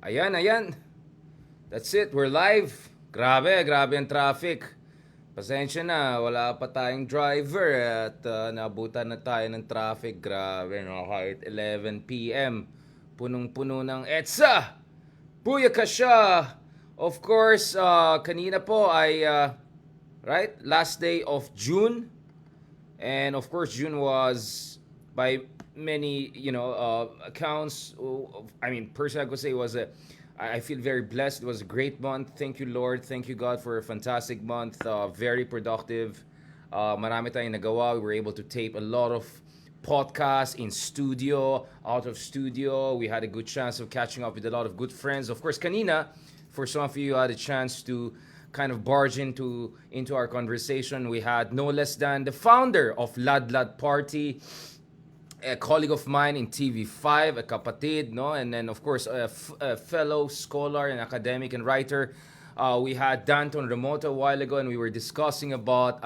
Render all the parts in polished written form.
Ayan. That's it. We're live. Grabe ang traffic. Pasensya na, wala pa tayong driver at naabutan na tayo ng traffic. Grabe, no? Kahit 11 p.m. Punong-puno ng EDSA. Buyaka siya! Of course, kanina po ay, right, last day of June. And of course, June was by many, accounts. Personally, I could say it was I feel very blessed. It was a great month. Thank you, Lord. Thank you, God, for a fantastic month. Very productive. Marami tayong nagawa. We were able to tape a lot of podcasts in studio, out of studio. We had a good chance of catching up with a lot of good friends. Of course, kanina, for some of you, had a chance to kind of barge into our conversation. We had no less than the founder of Ladlad Party, a colleague of mine in TV5, a kapatid, no? And then, of course, a fellow scholar and academic and writer. We had Danton Remoto a while ago, and we were discussing about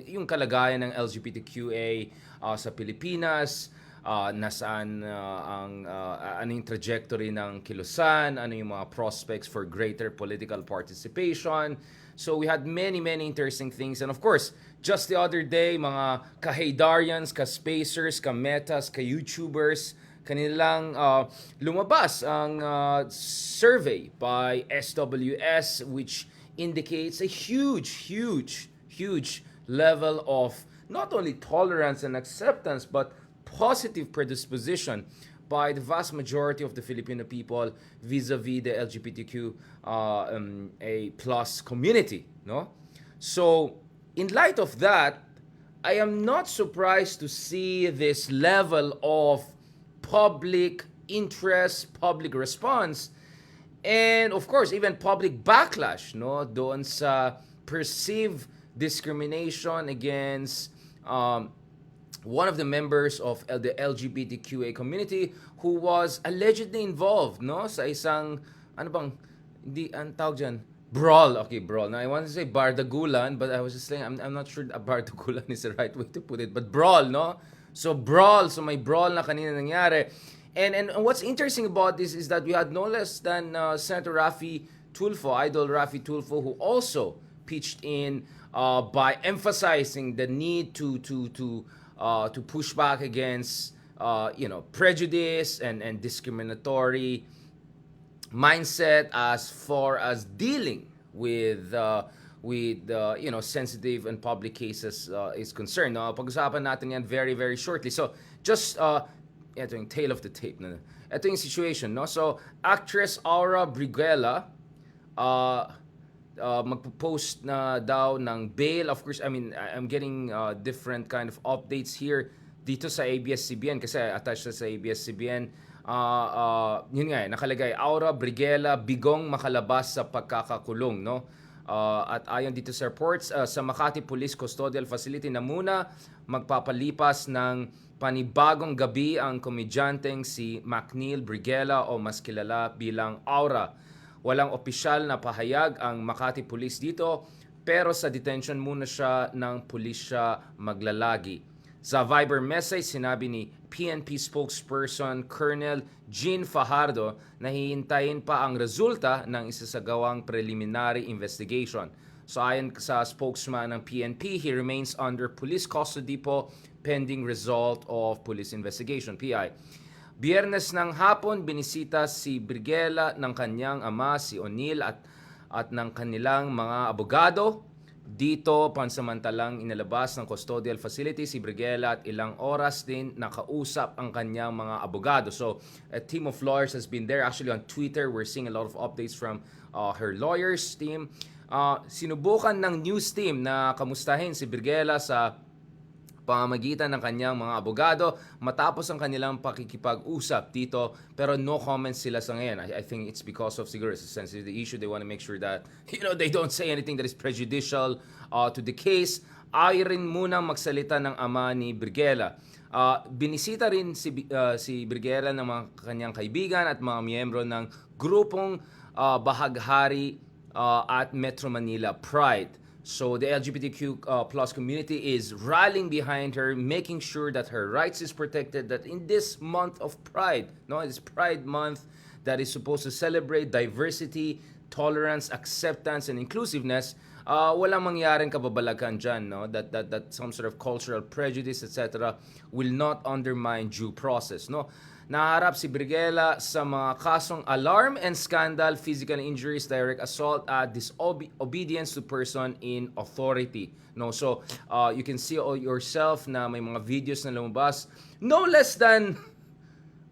yung kalagayan ng LGBTQA sa Pilipinas, nasaan ano yung trajectory ng kilusan, ano yung mga prospects for greater political participation. So we had many interesting things. And of course, just the other day, mga ka-Haydarians, ka-Spacers, ka-Metas, ka-YouTubers, kanilang lumabas ang survey by SWS, which indicates a huge level of not only tolerance and acceptance, but positive predisposition by the vast majority of the Filipino people vis-a-vis the LGBTQ a plus community, no? So, in light of that, I am not surprised to see this level of public interest, public response, and of course, even public backlash, no? Doon sa perceived discrimination against one of the members of the LGBTQA community who was allegedly involved, no, sa isang ang tawag dyan, brawl. Okay, brawl. Now I want to say bardagulan, but I was just saying I'm not sure bardagulan is the right way to put it, but brawl, no? So brawl, so may brawl na kanina nangyari. And what's interesting about this is that we had no less than Senator Raffy Tulfo, Idol Raffy Tulfo, who also pitched in by emphasizing the need to push back against prejudice and discriminatory mindset as far as dealing with sensitive and public cases is concerned. Pag-usapan natin yan very shortly. So just ito yung tail of the tape na. Ito yung situation, no? So actress AWRA Briguela magpo-post na daw ng bail. Of course, I'm getting different kind of updates here dito sa ABS-CBN kasi attached sa ABS-CBN. Yun nga, nakalagay, AWRA Briguela bigong makalabas sa pagkakakulong, no? At ayon dito sa reports, sa Makati Police Custodial Facility na muna magpapalipas ng panibagong gabi ang komedyanteng si McNeil Briguela o mas kilala bilang AWRA. Walang opisyal na pahayag ang Makati Police dito, pero sa detention muna siya ng pulisya maglalagi. Sa Viber message, sinabi ni PNP spokesperson Colonel Jean Fajardo na hihintayin pa ang resulta ng isasagawang preliminary investigation. So ayon sa spokesman ng PNP, he remains under police custody po pending result of police investigation, PI. Biyernes ng hapon, binisita si Briguela ng kanyang ama, si O'Neil, at ng kanilang mga abogado. Dito, pansamantalang inalabas ng custodial facility si Briguela at ilang oras din nakausap ang kanyang mga abogado. So, a team of lawyers has been there. Actually, on Twitter, we're seeing a lot of updates from her lawyers team. Sinubukan ng news team na kamustahin si Briguela sa pamamagitan ng kanyang mga abogado matapos ang kanilang pakikipag-usap dito, pero no comments sila sa ngayon. I think it's because of siguro it's a sensitive issue. They want to make sure that they don't say anything that is prejudicial to the case. Ay rin munang magsalita ng ama ni Briguela. Binisita rin si Briguela ng mga kanyang kaibigan at mga miyembro ng grupong Bahaghari at Metro Manila Pride. So the LGBTQ plus community is rallying behind her, making sure that her rights is protected, that in this month of Pride, no, it's Pride Month, that is supposed to celebrate diversity, tolerance, acceptance, and inclusiveness, walang mangyaring kababalagan dyan, no? That some sort of cultural prejudice, etc., will not undermine due process, no? Naharap si Briguela sa mga kasong alarm and scandal, physical injuries, direct assault at disobedience to person in authority. No, so you can see all yourself na may mga videos na lumabas, no less than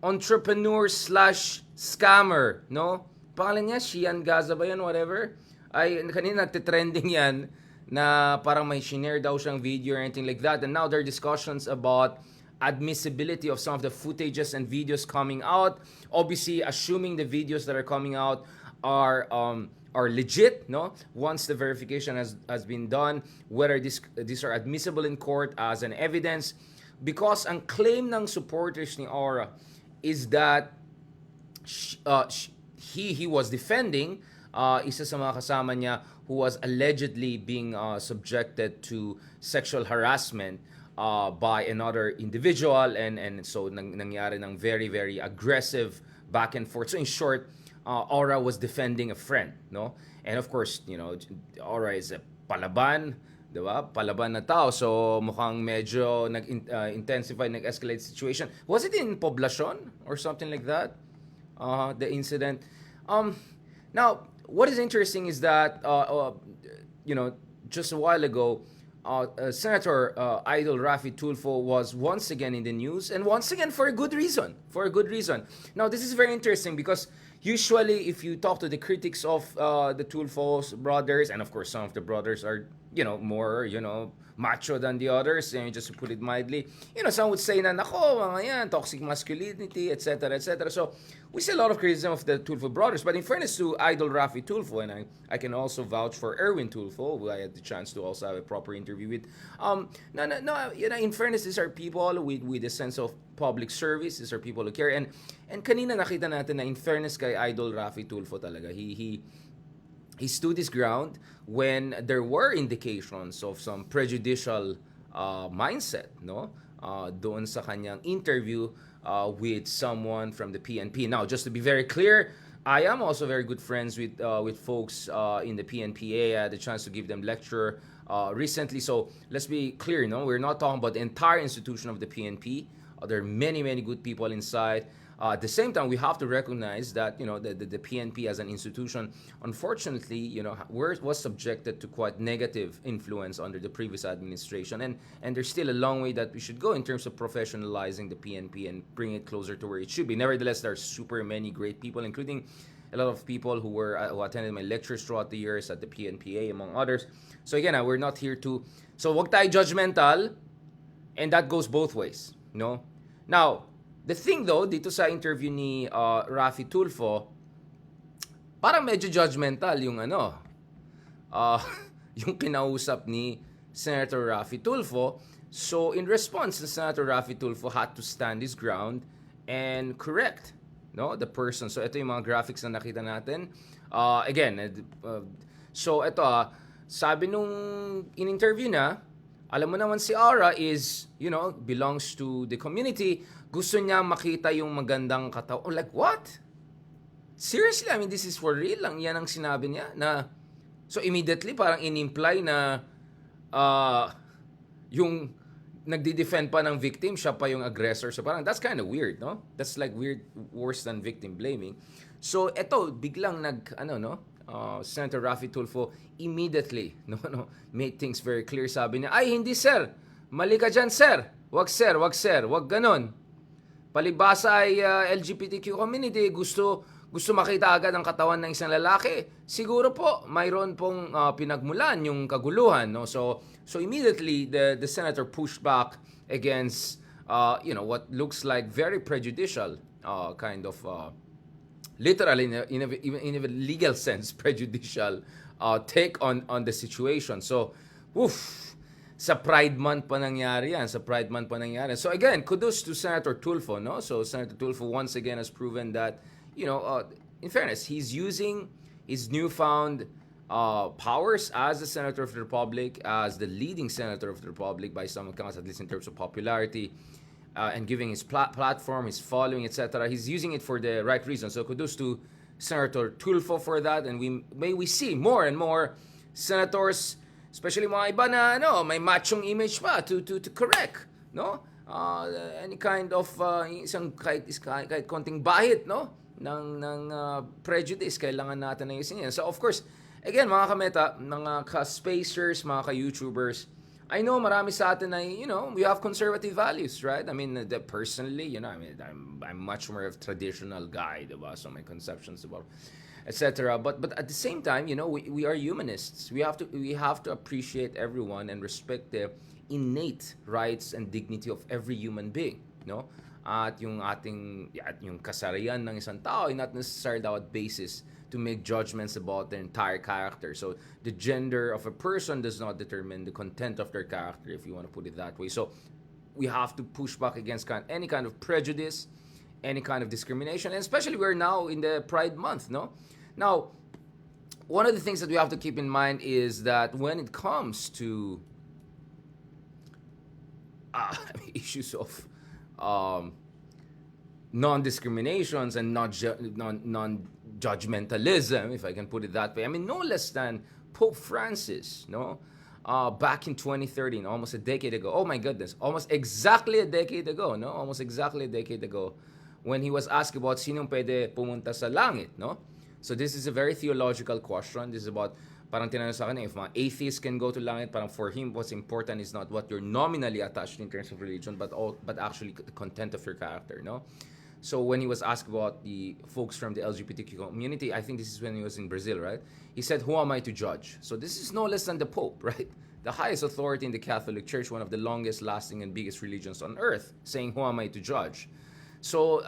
entrepreneur slash scammer, no? Pangalan niya, Shian Gaza ba yan, whatever? Ay, kanina nagtitrending yan na parang may shinare daw siyang video or anything like that. And now there are discussions about admissibility of some of the footages and videos coming out. Obviously, assuming the videos that are coming out are legit, no? Once the verification has been done, whether these are admissible in court as an evidence. Because ang claim ng supporters ni AWRA is that he was defending isa sa mga kasama niya who was allegedly being subjected to sexual harassment by another individual, and so nangyari ng very, very aggressive back and forth. So in short, AWRA was defending a friend, no? And of course, you know, AWRA is a palaban, di ba? Palaban na tao. So mukhang medyo nag-intensify, nag-escalate situation. Was it in Poblacion or something like that? The incident. Now, what is interesting is that, you know, just a while ago, Senator Idol Rafi Tulfo was once again in the news, and once again for a good reason. For a good reason. Now, this is very interesting because usually, if you talk to the critics of the Tulfo brothers, and of course, some of the brothers are, you know, more, you know, macho than the others, and just to put it mildly, you know, some would say na, nako, mga yan, toxic masculinity, etc., etc. So, we see a lot of criticism of the Tulfo brothers, but in fairness to Idol Rafi Tulfo, and I can also vouch for Erwin Tulfo, who I had the chance to also have a proper interview with, no, you know, in fairness, these are people with a sense of public service, these are people who care, and kanina nakita natin na in fairness kay Idol Rafi Tulfo talaga, he stood his ground when there were indications of some prejudicial mindset, no? Doon sa kanyang interview with someone from the PNP. Now, just to be very clear, I am also very good friends with folks in the PNPA. I had the chance to give them lecture recently. So let's be clear, no? We're not talking about the entire institution of the PNP. There are many, many good people inside. At the same time, we have to recognize that, you know, the PNP as an institution, unfortunately, you know, was subjected to quite negative influence under the previous administration, and there's still a long way that we should go in terms of professionalizing the PNP and bringing it closer to where it should be. Nevertheless, there are super many great people, including a lot of people who attended my lectures throughout the years at the PNPA, among others. So again, we're not here to, so wag tayo judgmental, and that goes both ways, no? Now, the thing though, dito sa interview ni Rafi Tulfo, parang medyo judgmental yung yung kinausap ni Senator Rafi Tulfo. So in response, Senator Rafi Tulfo had to stand his ground and correct, no, the person. So ito yung mga graphics na nakita natin. So ito sabi nung in-interview na, alam mo naman si AWRA is, you know, belongs to the community. Gusto niya makita yung magandang katawan. Oh, like, what? Seriously? I mean, this is for real lang. Yan ang sinabi niya na, so immediately parang in-imply na yung nagdi-defend pa ng victim, siya pa yung aggressor. So parang that's kind of weird, no? That's like weird, worse than victim blaming. So eto, biglang Senator Rafi Tulfo immediately made things very clear. Sabi niya, ay hindi sir, mali ka dyan sir. Wag ganon. Palibasa ay LGBTQ community, gusto makita agad ang katawan ng isang lalaki. Siguro po, mayroon pong pinagmulan yung kaguluhan, no? So immediately the senator pushed back against what looks like very prejudicial kind of literally in a legal sense prejudicial take on the situation. So sa Pride Month pa nangyari yan. So again, kudos to Senator Tulfo, no? So Senator Tulfo once again has proven that, in fairness, he's using his newfound powers as the Senator of the Republic, as the leading Senator of the Republic by some accounts, at least in terms of popularity, and giving his platform, his following, etc. He's using it for the right reason. So kudos to Senator Tulfo for that, and we see more and more senators, especially mga iba na may machong image pa to correct, no? Any kind of isang kahit konting bahid, no? ng prejudice, kailangan natin ayusin yan. So of course, again, mga kameta, mga ka-spacers, mga ka-YouTubers, I know marami sa atin ay, we have conservative values, right? I mean, personally, I'm much more of traditional guy, diba? So my conceptions about etc. But at the same time, we are humanists. We have to appreciate everyone and respect the innate rights and dignity of every human being, no? At yung kasarian ng isang tao ay not necessarily dapat basis to make judgments about their entire character. So the gender of a person does not determine the content of their character, if you want to put it that way. So we have to push back against any kind of prejudice, any kind of discrimination, and especially we're now in the Pride Month, no? Now, one of the things that we have to keep in mind is that when it comes to issues of non-discriminations and non-judgmentalism, if I can put it that way. I mean, no less than Pope Francis, no? Back in 2013, almost a decade ago. Oh my goodness, almost exactly a decade ago, no? Almost exactly a decade ago, when he was asked about sinong pwede pumunta sa langit, no? So this is a very theological question. This is about, parang tinanong sa akin, if mga atheists can go to langit, parang for him, what's important is not what you're nominally attached in terms of religion, but actually the content of your character, no? So when he was asked about the folks from the LGBTQ community, I think this is when he was in Brazil, right? He said, who am I to judge? So this is no less than the Pope, right? The highest authority in the Catholic Church, one of the longest lasting and biggest religions on earth, saying, who am I to judge? So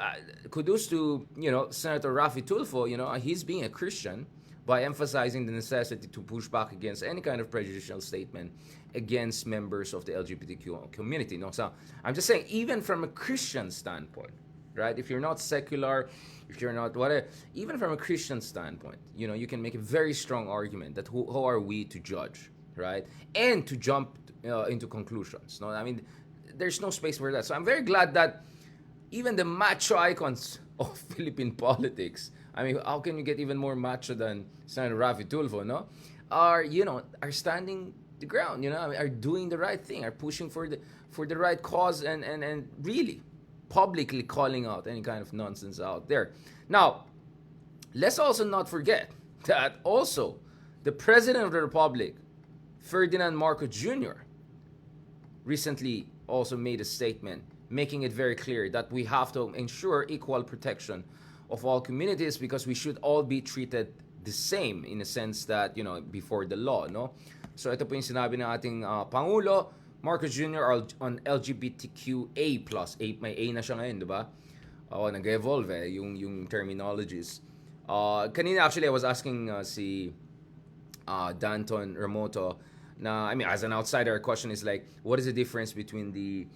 kudos to, Senator Rafi Tulfo, he's being a Christian by emphasizing the necessity to push back against any kind of prejudicial statement against members of the LGBTQ community. No? So I'm just saying, even from a Christian standpoint, right? If you're not secular, if you're not whatever, even from a Christian standpoint, you can make a very strong argument that who are we to judge, right? And to jump into conclusions. No, I mean, there's no space for that. So I'm very glad that even the macho icons of Philippine politics, I mean, how can you get even more macho than Senator Rafi Tulfo, no? Are standing the ground, are doing the right thing, are pushing for the right cause, and really publicly calling out any kind of nonsense out there. Now, let's also not forget that also the President of the Republic, Ferdinand Marcos Jr., recently also made a statement making it very clear that we have to ensure equal protection of all communities, because we should all be treated the same in a sense that, before the law, no? So ito po yung sinabi ng ating Pangulo Marcos Jr. on LGBTQA+. May A na siya ngayon, di ba? Nag-evolve yung terminologies. Kanina actually I was asking si Danton Remoto na, I mean, as an outsider, our question is like, what is the difference between the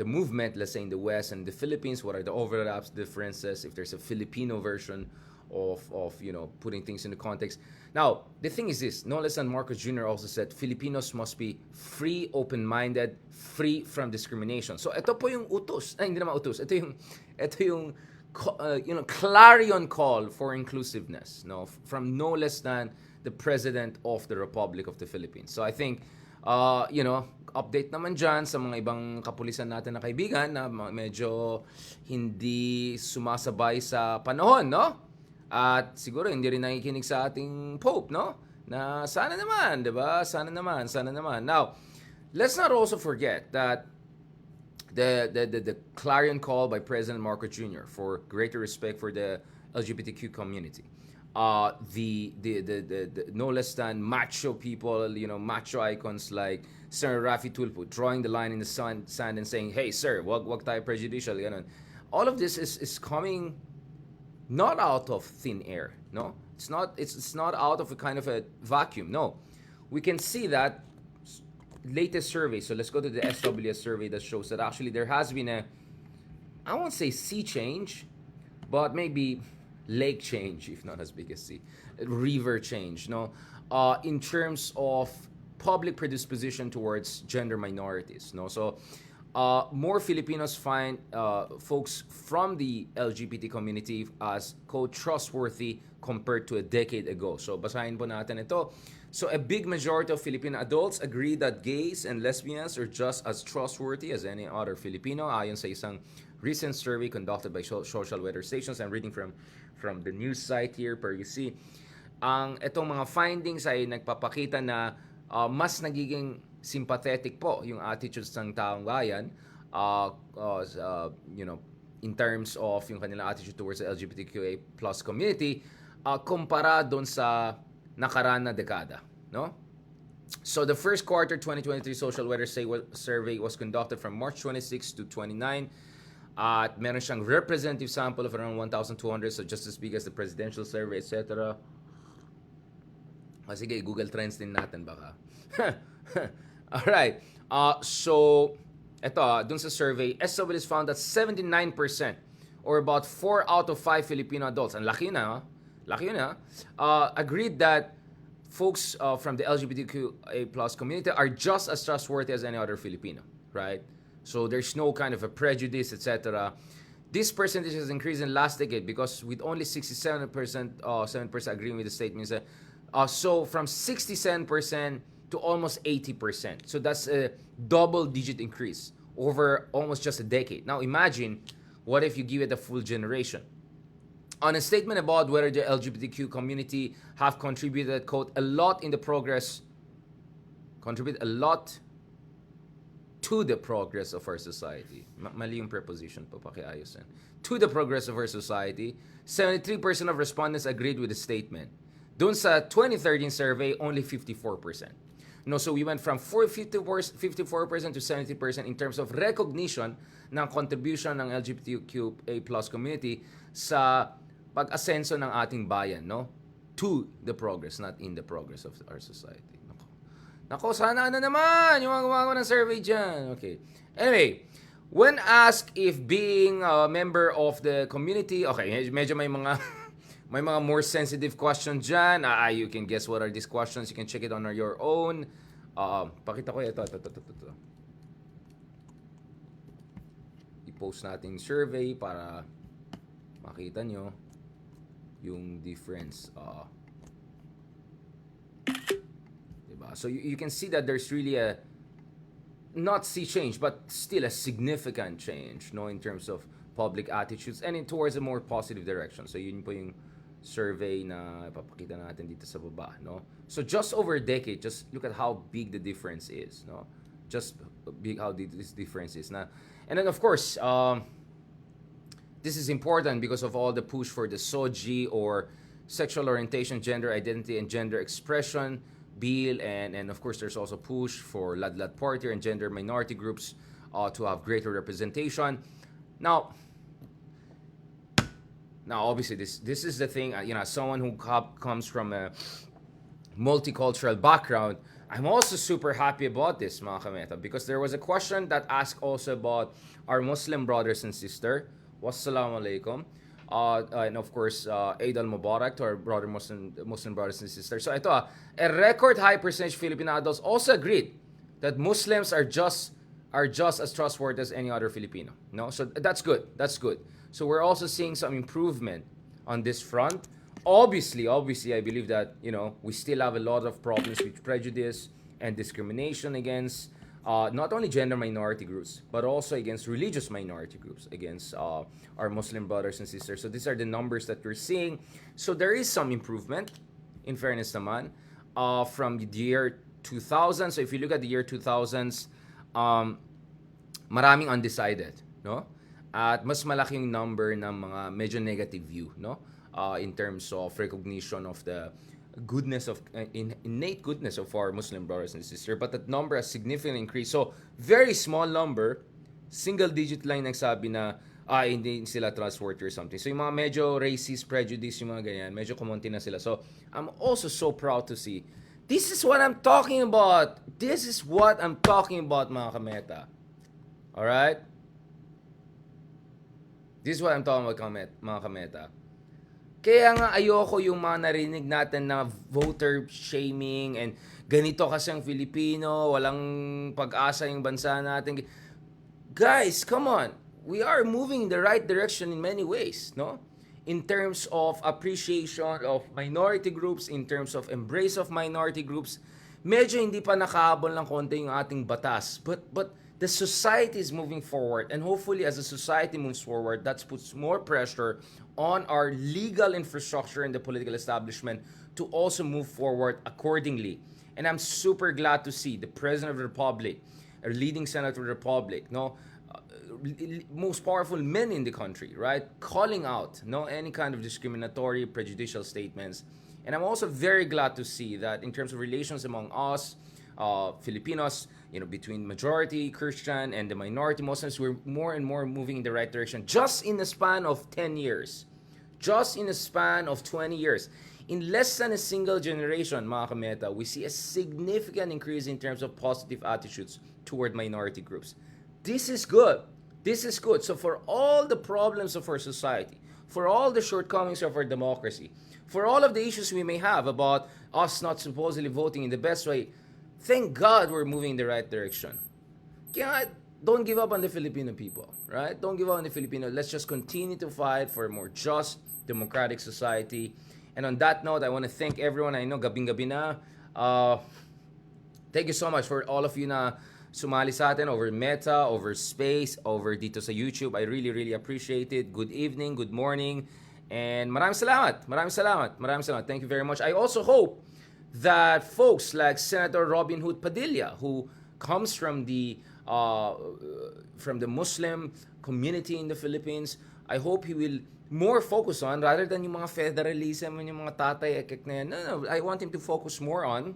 movement, let's say in the West and the Philippines? What are the overlaps, differences? If there's a Filipino version of putting things into context. Now, the thing is this, no less than Marcos Jr. also said, Filipinos must be free, open-minded, free from discrimination. So ito po yung utos, hindi naman utos, ito yung clarion call for inclusiveness, no, from no less than the President of the Republic of the Philippines. So I think, update naman dyan sa mga ibang kapulisan natin na kaibigan na medyo hindi sumasabay sa panahon, no? At siguro hindi rin nakikinig sa ating Pope, no? Na sana naman, 'di ba? Sana naman. Now, let's not also forget that the clarion call by President Marcos Jr. for greater respect for the LGBTQ community. The no less than macho people, macho icons like Sir Rafi Tulfo drawing the line in the sand and saying, "Hey, sir, wag tayo prejudicial." All of this is coming not out of thin air, no? It's not out of a kind of a vacuum, no. We can see that latest survey, so let's go to the SWS survey that shows that actually there has been I won't say sea change, but maybe lake change, if not as big as sea, river change, no? In terms of public predisposition towards gender minorities, no? So more Filipinos find folks from the LGBT community as, quote, trustworthy compared to a decade ago. So, basahin po natin ito. So, a big majority of Filipino adults agree that gays and lesbians are just as trustworthy as any other Filipino, ayon sa isang recent survey conducted by social weather stations. I'm reading from the news site here, per you see. Itong mga findings ay nagpapakita na mas nagiging sympathetic po yung attitudes ng taong bayan, in terms of yung kanilang attitude towards the LGBTQA plus community, kumpara doon sa nakaraan na dekada, no? So the first quarter 2023 social weather survey was conducted from March 26 to 29. At meron siyang representative sample of around 1,200, so just as big as the presidential survey, etc. Sige, Google Trends din natin baka. Alright. So, dun sa survey, SWs found that 79% or about 4 out of 5 Filipino adults, ang laki na, agreed that folks from the LGBTQA plus community are just as trustworthy as any other Filipino, right? So there's no kind of a prejudice, etc. This percentage has increased in last decade because with only 67% 7% agreeing with the statements. So from 67% to almost 80%. So that's a double-digit increase over almost just a decade. Now imagine, what if you give it a full generation? On a statement about whether the LGBTQ community have contributed, quote, a lot in the progress, to the progress of our society. Mali yung preposition po, pakiayos yan. To the progress of our society, 73% of respondents agreed with the statement. Doon sa 2013 survey, only 54%. No, so we went from 54% to 70% in terms of recognition ng contribution ng LGBTQA plus community sa pag-asenso ng ating bayan, no? To the progress, not in the progress of our society. Nako, sana na naman yung mga gumagawa ng survey dyan. Okay. Anyway, when asked if being a member of the community, okay, medyo may mga more sensitive questions dyan. You can guess what are these questions. You can check it on your own. Pakita ko ito. I-post natin survey para makita nyo yung difference. So you can see that there's really a not sea change, but still a significant change, no, in terms of public attitudes and towards a more positive direction. So yun po yung survey na ipapakita natin dito sa baba, no. So just over a decade, just look at how big the difference is, no. Just big how this difference is na. And then of course, this is important because of all the push for the SOGI or sexual orientation, gender identity, and gender expression bill, and of course there's also push for Ladlad Party and gender minority groups to have greater representation. Now obviously this is the thing, someone who comes from a multicultural background, I'm also super happy about this, mga kameta, because there was a question that asked also about our Muslim brothers and sisters. Wassalamu alaikum. And of course, Eid al-Mubarak to our Muslim brothers and sisters. So ito, a record high percentage Filipino adults also agreed that Muslims are just as trustworthy as any other Filipino. No, so that's good. So we're also seeing some improvement on this front. Obviously, I believe that we still have a lot of problems with prejudice and discrimination against not only gender minority groups, but also against religious minority groups, against our Muslim brothers and sisters. So these are the numbers that we're seeing. So there is some improvement, in fairness naman, from the year 2000. So if you look at the year 2000s, maraming undecided, no? At mas malaki yung number ng mga medyo negative view, no? In terms of recognition of the goodness of innate goodness of our Muslim brothers and sisters, but that number has significantly increased. So very small number, single digit lang nagsabi na hindi sila trustworthy or something. So yung mga medyo racist, prejudice, yung mga ganyan, medyo kumunti na sila. So I'm also so proud to see. This is what I'm talking about. This is what I'm talking about, mga kameta. Alright? This is what I'm talking about, mga kameta. Kaya nga ayoko yung mga narinig natin na voter shaming and ganito kasi ang Filipino, walang pag-asa yung bansa natin. guys, come on. We are moving in the right direction in many ways, no? In terms of appreciation of minority groups, in terms of embrace of minority groups, medyo hindi pa nakahabol ng konti yung ating batas. But the society is moving forward, and hopefully as the society moves forward, that puts more pressure on our legal infrastructure and the political establishment to also move forward accordingly. And I'm super glad to see the President of the Republic, a leading senator of the Republic, no, most powerful men in the country, right, calling out no any kind of discriminatory, prejudicial statements. And I'm also very glad to see that in terms of relations among us, Filipinos, between majority Christian and the minority Muslims, we're more and more moving in the right direction. Just in the span of 10 years, just in the span of 20 years, in less than a single generation, mga kameta, we see a significant increase in terms of positive attitudes toward minority groups. This is good. This is good. So for all the problems of our society, for all the shortcomings of our democracy, for all of the issues we may have about us not supposedly voting in the best way, thank God we're moving in the right direction. Kaya don't give up on the Filipino people, right? Don't give up on the Filipino. Let's just continue to fight for a more just, democratic society. And on that note, I want to thank everyone. I know gabing-gabi na. Thank you so much for all of you na sumali sa atin over Meta, over Space, over dito sa YouTube. I really, really appreciate it. Good evening, good morning, and maraming salamat. Maraming salamat. Maraming salamat. Thank you very much. I also hope that folks like Senator Robin Hood Padilla, who comes from the Muslim community in the Philippines, I hope he will more focus on, rather than yung mga federalism and yung mga tatay ekek na yan. No, I want him to focus more on,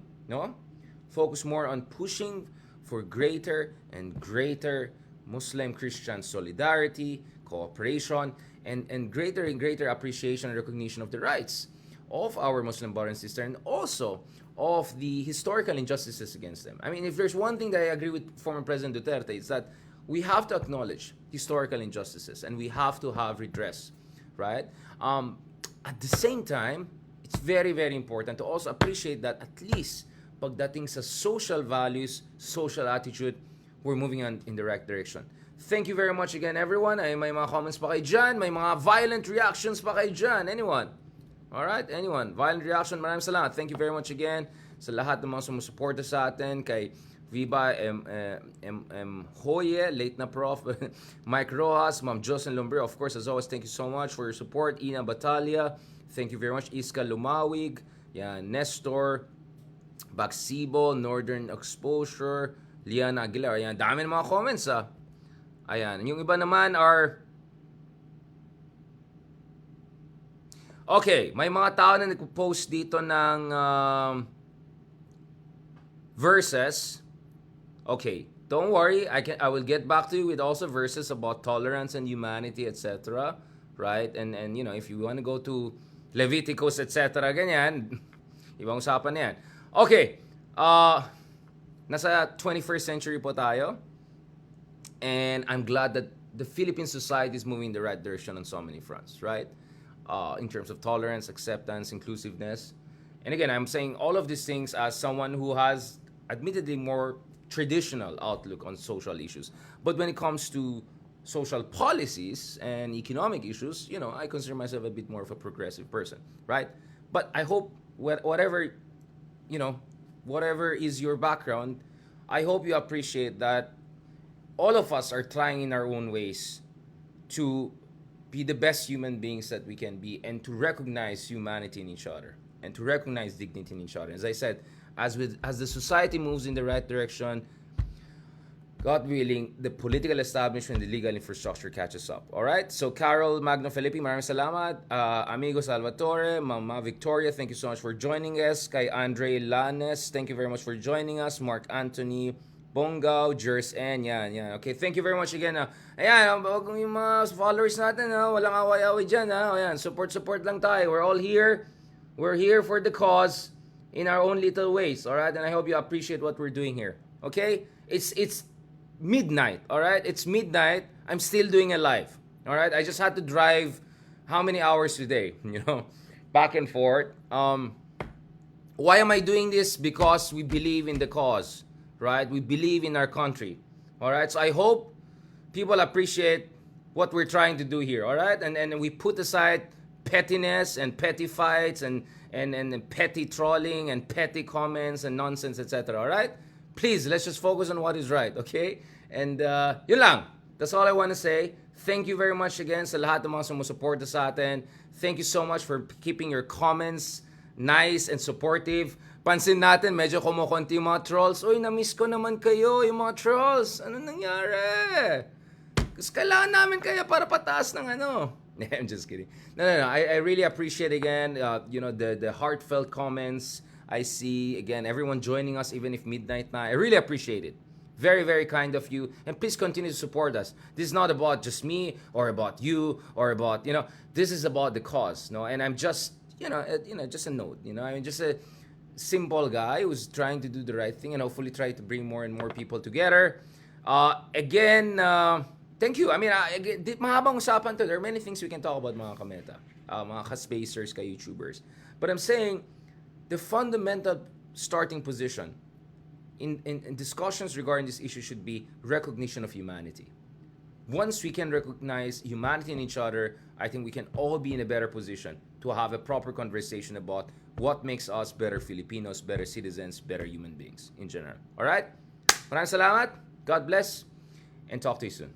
pushing for greater and greater Muslim-Christian solidarity, cooperation, and greater appreciation and recognition of the rights of our Muslim brother and sister, and also of the historical injustices against them. I mean, if there's one thing that I agree with former President Duterte, it's that we have to acknowledge historical injustices and we have to have redress, right? At the same time, it's very, very important to also appreciate that at least pagdating sa social values, social attitude, we're moving in the right direction. Thank you very much again, everyone. Ay, may mga comments pa kayo dyan? May mga violent reactions pa kayo dyan? Anyone? Alright, anyone? Violent reaction, maraming salamat. Thank you very much again sa lahat ng mga sumusuporta sa atin, kay Viva M. Hoye, late na Prof. Mike Rojas, Ma'am Jocelyn Lumber. Of course, as always, thank you so much for your support. Ina Batalia, thank you very much. Iska Lumawig, yan, Nestor, Baksibo, Northern Exposure, Liana Aguilar. Ayan, dami ng mga comments Ayan, yung iba naman are... Okay, may mga tao na nagpo-post dito ng verses. Okay, don't worry, I will get back to you with also verses about tolerance and humanity, etc. Right? And if you want to go to Leviticus, etc., ganyan, ibang usapan na yan. Okay, nasa 21st century po tayo, and I'm glad that the Philippine society is moving in the right direction on so many fronts, right? In terms of tolerance, acceptance, inclusiveness. And again, I'm saying all of these things as someone who has admittedly more traditional outlook on social issues. But when it comes to social policies and economic issues, I consider myself a bit more of a progressive person, right? But I hope whatever is your background, I hope you appreciate that all of us are trying in our own ways to be the best human beings that we can be, and to recognize humanity in each other and to recognize dignity in each other. As I said, as the society moves in the right direction, God willing, the political establishment, the legal infrastructure catches up. All right? So, Carol Magno Felipe, maraming salamat. Amigo Salvatore, Mama Victoria, thank you so much for joining us. Kay Andre Lanes, thank you very much for joining us. Mark Anthony Bongao, Jers N, yan. Okay, thank you very much again. Ayan, yung mga followers natin, walang away-away dyan. Ayan, support lang tayo. We're all here. We're here for the cause in our own little ways. All right? And I hope you appreciate what we're doing here. Okay? It's midnight, all right? It's midnight. I'm still doing a live, all right? I just had to drive how many hours today, back and forth. Why am I doing this? Because we believe in the cause, right? We believe in our country, all right? So I hope people appreciate what we're trying to do here, all right? And we put aside pettiness and petty fights and petty trolling and petty comments and nonsense, etc. All right? Please, let's just focus on what is right, okay? And yun lang. That's all I want to say. Thank you very much again sa lahat ng mga sumusuporta sa atin. Thank you so much for keeping your comments nice and supportive. Pansin natin, medyo kumukunti yung mga trolls. Uy, na-miss ko naman kayo, yung mga trolls. Ano nangyari? Kasi kailangan namin kaya para pataas ng ano. I'm just kidding. No. I really appreciate again, the heartfelt comments. I see, again, everyone joining us even if midnight na. I really appreciate it. Very, very kind of you. And please continue to support us. This is not about just me or about you or about, this is about the cause. No? And I'm just, just a note. I'm just a simple guy who's trying to do the right thing and hopefully try to bring more and more people together. Again, thank you. I mean, mahabang usapan to. There are many things we can talk about, mga kameta, mga ka-spacers, ka-YouTubers. But I'm saying the fundamental starting position in discussions regarding this issue should be recognition of humanity. Once we can recognize humanity in each other, I think we can all be in a better position to have a proper conversation about what makes us better Filipinos, better citizens, better human beings in general. All right? Maraming salamat. God bless. And talk to you soon.